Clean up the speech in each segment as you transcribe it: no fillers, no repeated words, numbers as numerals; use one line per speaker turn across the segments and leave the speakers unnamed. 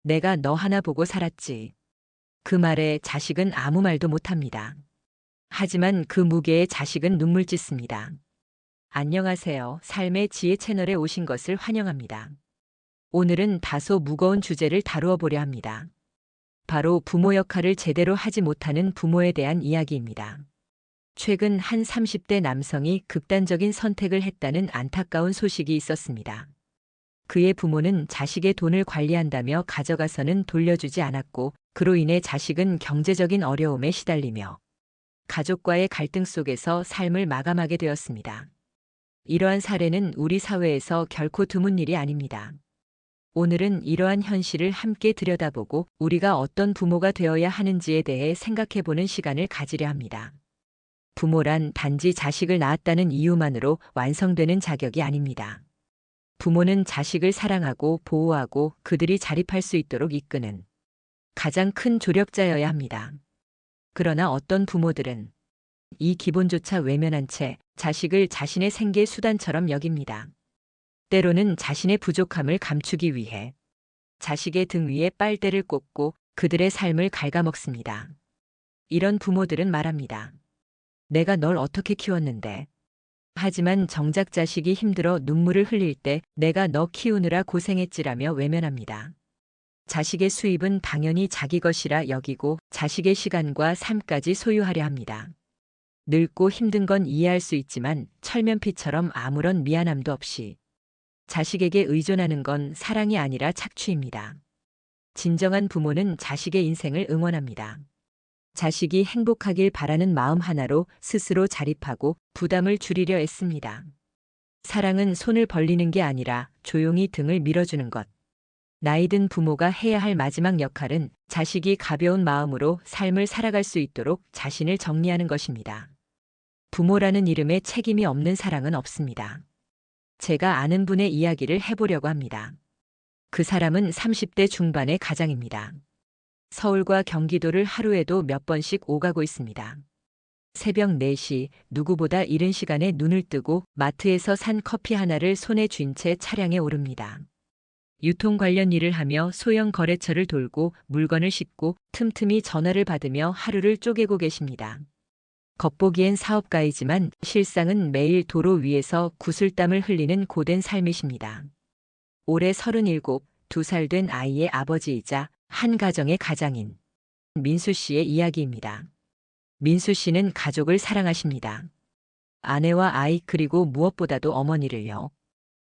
내가 너 하나 보고 살았지. 그 말에 자식은 아무 말도 못합니다. 하지만 그 무게에 자식은 눈물 짓습니다. 안녕하세요. 삶의 지혜 채널에 오신 것을 환영합니다. 오늘은 다소 무거운 주제를 다루어 보려 합니다. 바로 부모 역할을 제대로 하지 못하는 부모에 대한 이야기입니다. 최근 한 30대 남성이 극단적인 선택을 했다는 안타까운 소식이 있었습니다. 그의 부모는 자식의 돈을 관리한다며 가져가서는 돌려주지 않았고, 그로 인해 자식은 경제적인 어려움에 시달리며 가족과의 갈등 속에서 삶을 마감하게 되었습니다. 이러한 사례는 우리 사회에서 결코 드문 일이 아닙니다. 오늘은 이러한 현실을 함께 들여다보고 우리가 어떤 부모가 되어야 하는지에 대해 생각해보는 시간을 가지려 합니다. 부모란 단지 자식을 낳았다는 이유만으로 완성되는 자격이 아닙니다. 부모는 자식을 사랑하고 보호하고 그들이 자립할 수 있도록 이끄는 가장 큰 조력자여야 합니다. 그러나 어떤 부모들은 이 기본조차 외면한 채 자식을 자신의 생계 수단처럼 여깁니다. 때로는 자신의 부족함을 감추기 위해 자식의 등 위에 빨대를 꽂고 그들의 삶을 갉아먹습니다. 이런 부모들은 말합니다. 내가 널 어떻게 키웠는데. 하지만 정작 자식이 힘들어 눈물을 흘릴 때 내가 너 키우느라 고생했지라며 외면합니다. 자식의 수입은 당연히 자기 것이라 여기고 자식의 시간과 삶까지 소유하려 합니다. 늙고 힘든 건 이해할 수 있지만 철면피처럼 아무런 미안함도 없이 자식에게 의존하는 건 사랑이 아니라 착취입니다. 진정한 부모는 자식의 인생을 응원합니다. 자식이 행복하길 바라는 마음 하나로 스스로 자립하고 부담을 줄이려 애씁니다. 사랑은 손을 벌리는 게 아니라 조용히 등을 밀어주는 것. 나이든 부모가 해야 할 마지막 역할은 자식이 가벼운 마음으로 삶을 살아갈 수 있도록 자신을 정리하는 것입니다. 부모라는 이름에 책임이 없는 사랑은 없습니다. 제가 아는 분의 이야기를 해보려고 합니다. 그 사람은 30대 중반의 가장입니다. 서울과 경기도를 하루에도 몇 번씩 오가고 있습니다. 새벽 4시 누구보다 이른 시간에 눈을 뜨고 마트에서 산 커피 하나를 손에 쥔 채 차량에 오릅니다. 유통 관련 일을 하며 소형 거래처를 돌고 물건을 싣고 틈틈이 전화를 받으며 하루를 쪼개고 계십니다. 겉보기엔 사업가이지만 실상은 매일 도로 위에서 구슬땀을 흘리는 고된 삶이십니다. 올해 37, 2살 된 아이의 아버지이자 한 가정의 가장인 민수 씨의 이야기입니다. 민수 씨는 가족을 사랑하십니다. 아내와 아이 그리고 무엇보다도 어머니를요.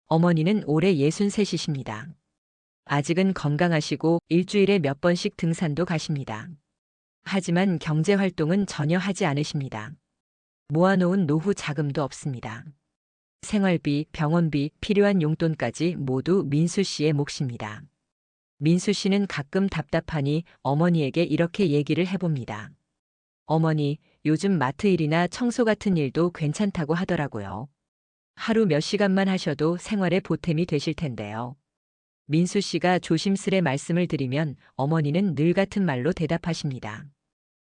어머니는 올해 63이십니다. 아직은 건강하시고 일주일에 몇 번씩 등산도 가십니다. 하지만 경제활동은 전혀 하지 않으십니다. 모아놓은 노후 자금도 없습니다. 생활비, 병원비, 필요한 용돈까지 모두 민수 씨의 몫입니다. 민수 씨는 가끔 답답하니 어머니에게 이렇게 얘기를 해봅니다. 어머니, 요즘 마트 일이나 청소 같은 일도 괜찮다고 하더라고요. 하루 몇 시간만 하셔도 생활에 보탬이 되실 텐데요. 민수 씨가 조심스레 말씀을 드리면 어머니는 늘 같은 말로 대답하십니다.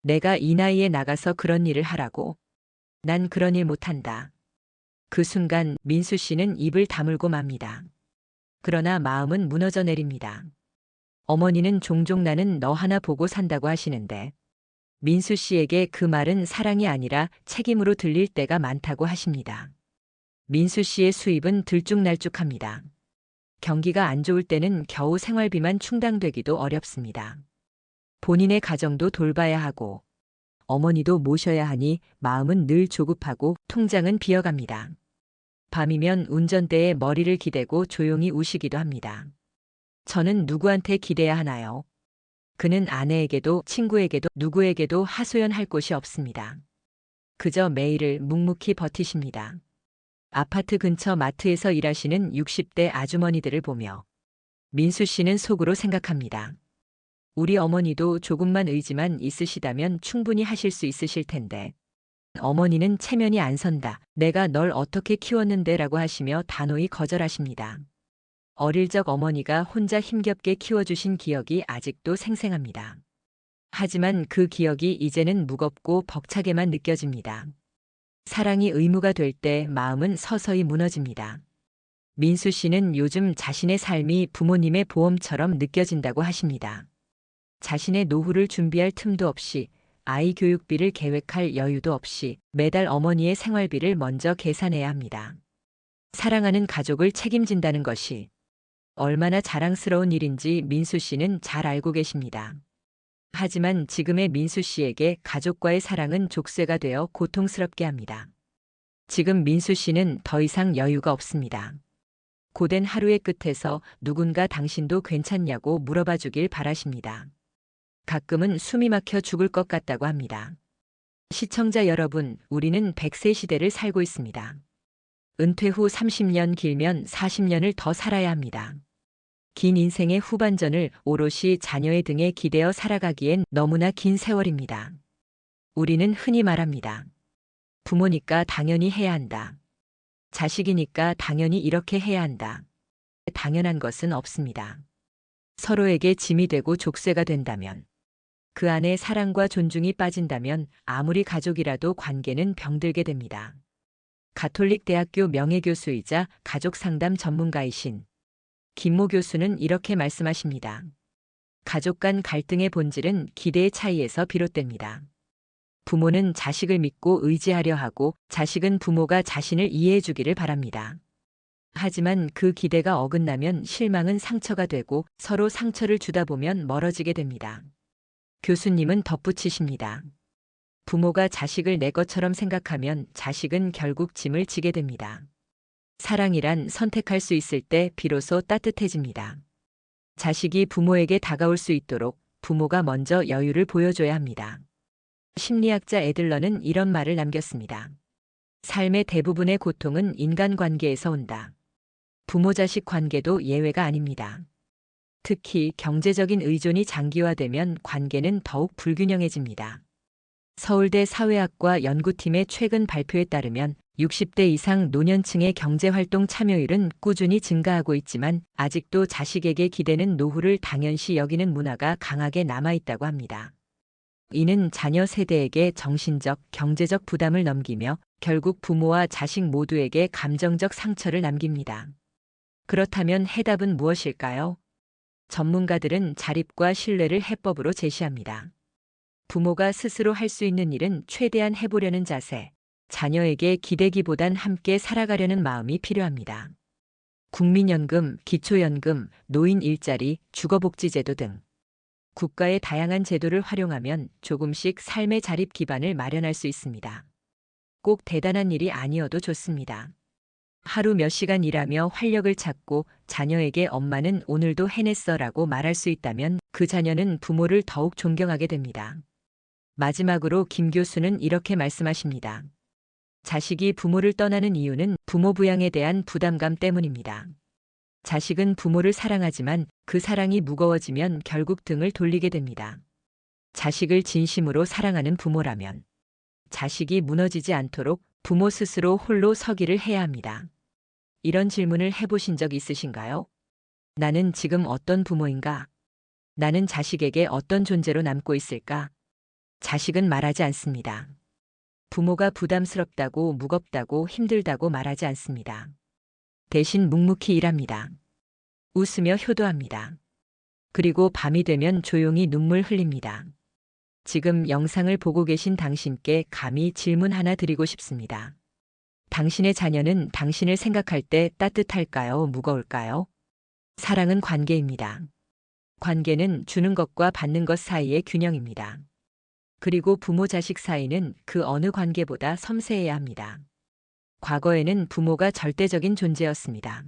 내가 이 나이에 나가서 그런 일을 하라고. 난 그런 일 못한다. 그 순간 민수 씨는 입을 다물고 맙니다. 그러나 마음은 무너져 내립니다. 어머니는 종종 나는 너 하나 보고 산다고 하시는데 민수 씨에게 그 말은 사랑이 아니라 책임으로 들릴 때가 많다고 하십니다. 민수 씨의 수입은 들쭉날쭉합니다. 경기가 안 좋을 때는 겨우 생활비만 충당되기도 어렵습니다. 본인의 가정도 돌봐야 하고 어머니도 모셔야 하니 마음은 늘 조급하고 통장은 비어갑니다. 밤이면 운전대에 머리를 기대고 조용히 우시기도 합니다. 저는 누구한테 기대야 하나요? 그는 아내에게도 친구에게도 누구에게도 하소연할 곳이 없습니다. 그저 매일을 묵묵히 버티십니다. 아파트 근처 마트에서 일하시는 60대 아주머니들을 보며 민수 씨는 속으로 생각합니다. 우리 어머니도 조금만 의지만 있으시다면 충분히 하실 수 있으실 텐데. 어머니는 체면이 안 선다. 내가 널 어떻게 키웠는데 라고 하시며 단호히 거절하십니다. 어릴 적 어머니가 혼자 힘겹게 키워주신 기억이 아직도 생생합니다. 하지만 그 기억이 이제는 무겁고 벅차게만 느껴집니다. 사랑이 의무가 될 때 마음은 서서히 무너집니다. 민수 씨는 요즘 자신의 삶이 부모님의 보험처럼 느껴진다고 하십니다. 자신의 노후를 준비할 틈도 없이, 아이 교육비를 계획할 여유도 없이 매달 어머니의 생활비를 먼저 계산해야 합니다. 사랑하는 가족을 책임진다는 것이 얼마나 자랑스러운 일인지 민수 씨는 잘 알고 계십니다. 하지만 지금의 민수 씨에게 가족과의 사랑은 족쇄가 되어 고통스럽게 합니다. 지금 민수 씨는 더 이상 여유가 없습니다. 고된 하루의 끝에서 누군가 당신도 괜찮냐고 물어봐 주길 바라십니다. 가끔은 숨이 막혀 죽을 것 같다고 합니다. 시청자 여러분, 우리는 100세 시대를 살고 있습니다. 은퇴 후 30년, 길면 40년을 더 살아야 합니다. 긴 인생의 후반전을 오롯이 자녀의 등에 기대어 살아가기엔 너무나 긴 세월입니다. 우리는 흔히 말합니다. 부모니까 당연히 해야 한다. 자식이니까 당연히 이렇게 해야 한다. 당연한 것은 없습니다. 서로에게 짐이 되고 족쇄가 된다면, 그 안에 사랑과 존중이 빠진다면 아무리 가족이라도 관계는 병들게 됩니다. 가톨릭 대학교 명예교수이자 가족상담 전문가이신 김모 교수는 이렇게 말씀하십니다. 가족 간 갈등의 본질은 기대의 차이에서 비롯됩니다. 부모는 자식을 믿고 의지하려 하고 자식은 부모가 자신을 이해해 주기를 바랍니다. 하지만 그 기대가 어긋나면 실망은 상처가 되고 서로 상처를 주다 보면 멀어지게 됩니다. 교수님은 덧붙이십니다. 부모가 자식을 내 것처럼 생각하면 자식은 결국 짐을 지게 됩니다. 사랑이란 선택할 수 있을 때 비로소 따뜻해집니다. 자식이 부모에게 다가올 수 있도록 부모가 먼저 여유를 보여줘야 합니다. 심리학자 애들러는 이런 말을 남겼습니다. 삶의 대부분의 고통은 인간관계에서 온다. 부모-자식 관계도 예외가 아닙니다. 특히 경제적인 의존이 장기화되면 관계는 더욱 불균형해집니다. 서울대 사회학과 연구팀의 최근 발표에 따르면 60대 이상 노년층의 경제활동 참여율은 꾸준히 증가하고 있지만 아직도 자식에게 기대는 노후를 당연시 여기는 문화가 강하게 남아있다고 합니다. 이는 자녀 세대에게 정신적, 경제적 부담을 넘기며 결국 부모와 자식 모두에게 감정적 상처를 남깁니다. 그렇다면 해답은 무엇일까요? 전문가들은 자립과 신뢰를 해법으로 제시합니다. 부모가 스스로 할 수 있는 일은 최대한 해보려는 자세, 자녀에게 기대기보단 함께 살아가려는 마음이 필요합니다. 국민연금, 기초연금, 노인 일자리, 주거복지제도 등 국가의 다양한 제도를 활용하면 조금씩 삶의 자립 기반을 마련할 수 있습니다. 꼭 대단한 일이 아니어도 좋습니다. 하루 몇 시간 일하며 활력을 찾고 자녀에게 엄마는 오늘도 해냈어라고 말할 수 있다면 그 자녀는 부모를 더욱 존경하게 됩니다. 마지막으로 김 교수는 이렇게 말씀하십니다. 자식이 부모를 떠나는 이유는 부모 부양에 대한 부담감 때문입니다. 자식은 부모를 사랑하지만 그 사랑이 무거워지면 결국 등을 돌리게 됩니다. 자식을 진심으로 사랑하는 부모라면 자식이 무너지지 않도록 부모 스스로 홀로 서기를 해야 합니다. 이런 질문을 해보신 적 있으신가요? 나는 지금 어떤 부모인가? 나는 자식에게 어떤 존재로 남고 있을까? 자식은 말하지 않습니다. 부모가 부담스럽다고, 무겁다고, 힘들다고 말하지 않습니다. 대신 묵묵히 일합니다. 웃으며 효도합니다. 그리고 밤이 되면 조용히 눈물 흘립니다. 지금 영상을 보고 계신 당신께 감히 질문 하나 드리고 싶습니다. 당신의 자녀는 당신을 생각할 때 따뜻할까요? 무거울까요? 사랑은 관계입니다. 관계는 주는 것과 받는 것 사이의 균형입니다. 그리고 부모-자식 사이는 그 어느 관계보다 섬세해야 합니다. 과거에는 부모가 절대적인 존재였습니다.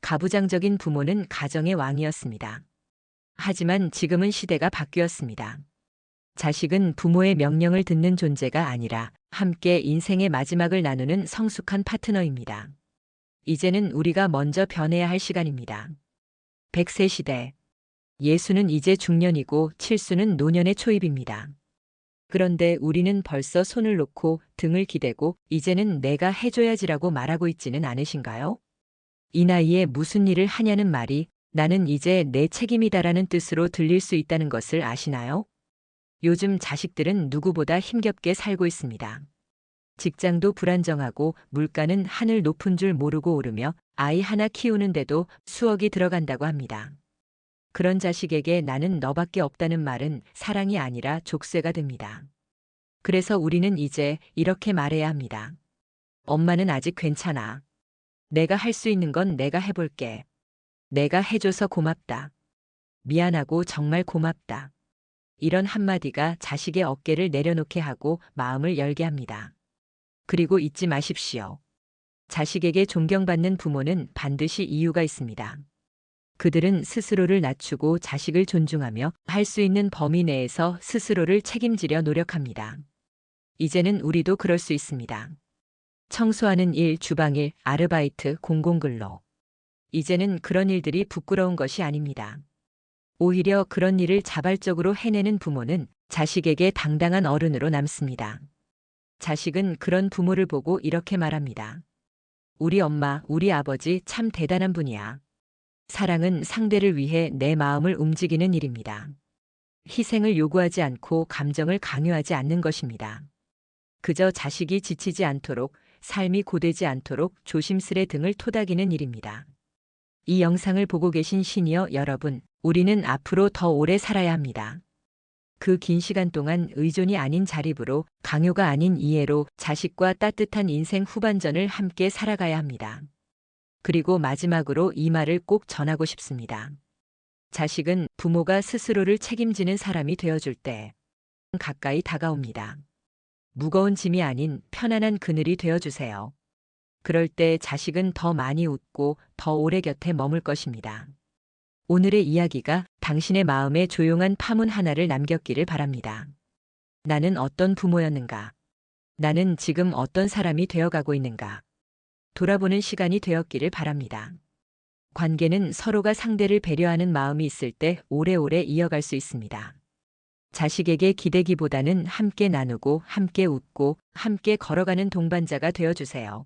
가부장적인 부모는 가정의 왕이었습니다. 하지만 지금은 시대가 바뀌었습니다. 자식은 부모의 명령을 듣는 존재가 아니라 함께 인생의 마지막을 나누는 성숙한 파트너입니다. 이제는 우리가 먼저 변해야 할 시간입니다. 100세 시대. 예수는 이제 중년이고 칠수는 노년의 초입입니다. 그런데 우리는 벌써 손을 놓고 등을 기대고 이제는 내가 해줘야지라고 말하고 있지는 않으신가요? 이 나이에 무슨 일을 하냐는 말이 나는 이제 내 책임이다라는 뜻으로 들릴 수 있다는 것을 아시나요? 요즘 자식들은 누구보다 힘겹게 살고 있습니다. 직장도 불안정하고 물가는 하늘 높은 줄 모르고 오르며 아이 하나 키우는데도 수억이 들어간다고 합니다. 그런 자식에게 나는 너밖에 없다는 말은 사랑이 아니라 족쇄가 됩니다. 그래서 우리는 이제 이렇게 말해야 합니다. 엄마는 아직 괜찮아. 내가 할 수 있는 건 내가 해볼게. 내가 해줘서 고맙다. 미안하고 정말 고맙다. 이런 한마디가 자식의 어깨를 내려놓게 하고 마음을 열게 합니다. 그리고 잊지 마십시오. 자식에게 존경받는 부모는 반드시 이유가 있습니다. 그들은 스스로를 낮추고 자식을 존중하며 할 수 있는 범위 내에서 스스로를 책임지려 노력합니다. 이제는 우리도 그럴 수 있습니다. 청소하는 일, 주방일, 아르바이트, 공공근로. 이제는 그런 일들이 부끄러운 것이 아닙니다. 오히려 그런 일을 자발적으로 해내는 부모는 자식에게 당당한 어른으로 남습니다. 자식은 그런 부모를 보고 이렇게 말합니다. 우리 엄마, 우리 아버지 참 대단한 분이야. 사랑은 상대를 위해 내 마음을 움직이는 일입니다. 희생을 요구하지 않고 감정을 강요하지 않는 것입니다. 그저 자식이 지치지 않도록, 삶이 고되지 않도록 조심스레 등을 토닥이는 일입니다. 이 영상을 보고 계신 시니어 여러분, 우리는 앞으로 더 오래 살아야 합니다. 그 긴 시간 동안 의존이 아닌 자립으로, 강요가 아닌 이해로 자식과 따뜻한 인생 후반전을 함께 살아가야 합니다. 그리고 마지막으로 이 말을 꼭 전하고 싶습니다. 자식은 부모가 스스로를 책임지는 사람이 되어줄 때 가까이 다가옵니다. 무거운 짐이 아닌 편안한 그늘이 되어주세요. 그럴 때 자식은 더 많이 웃고 더 오래 곁에 머물 것입니다. 오늘의 이야기가 당신의 마음에 조용한 파문 하나를 남겼기를 바랍니다. 나는 어떤 부모였는가? 나는 지금 어떤 사람이 되어가고 있는가? 돌아보는 시간이 되었기를 바랍니다. 관계는 서로가 상대를 배려하는 마음이 있을 때 오래오래 이어갈 수 있습니다. 자식에게 기대기보다는 함께 나누고 함께 웃고 함께 걸어가는 동반자가 되어주세요.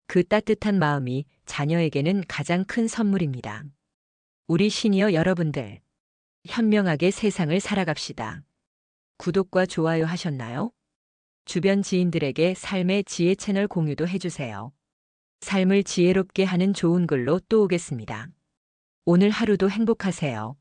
그 따뜻한 마음이 자녀에게는 가장 큰 선물입니다. 우리 시니어 여러분들, 현명하게 세상을 살아갑시다. 구독과 좋아요 하셨나요? 주변 지인들에게 삶의 지혜 채널 공유도 해주세요. 삶을 지혜롭게 하는 좋은 글로 또 오겠습니다. 오늘 하루도 행복하세요.